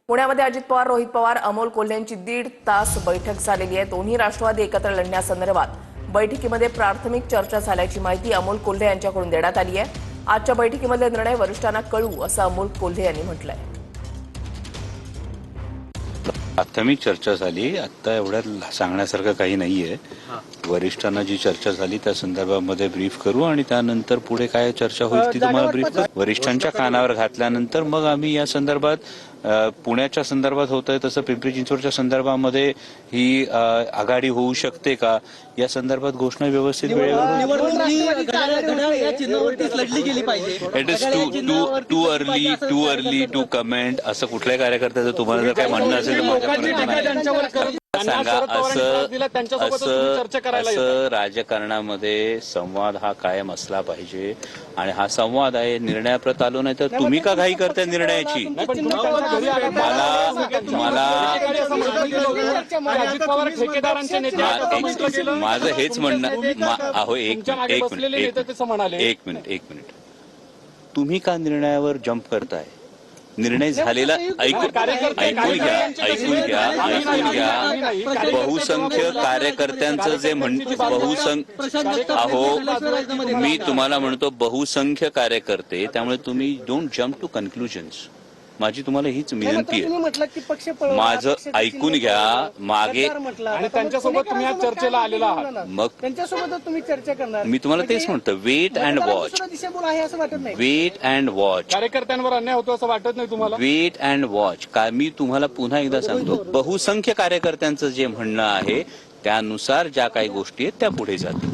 पुण्यामध्ये अजित पवार, रोहित पवार, अमोल कोल्हेंची 1.5 तास बैठक झालेली आहे। दोन्ही राष्ट्रवादी एकत्र लढण्यासंदर्भात बैठकीमध्ये प्राथमिक चर्चा झाल्याची माहिती अमोल कोल्हे यांच्याकडून देण्यात आली आहे। आजच्या बैठकीमधले निर्णय वरिष्ठांना कळवू असं अमोल कोल्हे यांनी म्हटलंय। प्राथमिक चर्चा झाली, आता एवढ्यात सांगण्यासारखं काही नाहीये। वरिष्ठांना जी चर्चा झाली त्या संदर्भामध्ये ब्रीफ करू आणि त्यानंतर पुढे काय चर्चा होईल ती तुम्हाला ब्रीफ करू। वरिष्ठांच्या कानावर घातल्यानंतर मग आम्ही या संदर्भात पुण्याच्या संदर्भात होतंय तसं पिंपरी चिंचवडच्या संदर्भामध्ये ही आघाडी होऊ शकते का या संदर्भात घोषणा व्यवस्थित वेळेवर। It is too early to comment असं कुठल्याही कार्यकर्त्याचं तुम्हाला जर काय म्हणणं असेल तर सांगा। असं राजकारणामध्ये संवाद हा कायम असला पाहिजे आणि हा संवाद आहे। निर्णयाप्रत आलो नाही तर तुम्ही का घाई करताय निर्णयाची? माझं हेच म्हणणं अहो एक मिनिट तुम्ही का निर्णयावर जंप करताय? निर्णय झालेला ऐकून घ्या। बहुसंख्य कार्यकर्त्यांचं जे मी तुम्हाला म्हणतो बहुसंख्य कार्यकर्ते, त्यामुळे तुम्ही डोंट जम्प टू कन्क्लुजन्स। माझी तुम्हाला हीच विनंती आहे। माझं ऐकून घ्या। मागे त्यांच्यासोबत तुम्ही आज चर्चेला आलेला आहात, मग त्यांच्यासोबत तुम्ही चर्चा करणार। मी तुम्हाला तेच म्हणतो, wait and watch. Wait and watch. कार्यकर्त्यांवर अन्याय होतो असं वाटत नाही तुम्हाला? Wait and watch. का मी तुम्हाला पुन्हा एकदा सांगतो, बहुसंख्य कार्यकर्त्यांचं जे म्हणणं आहे त्यानुसार ज्या काही गोष्टी आहेत त्या पुढे जातील।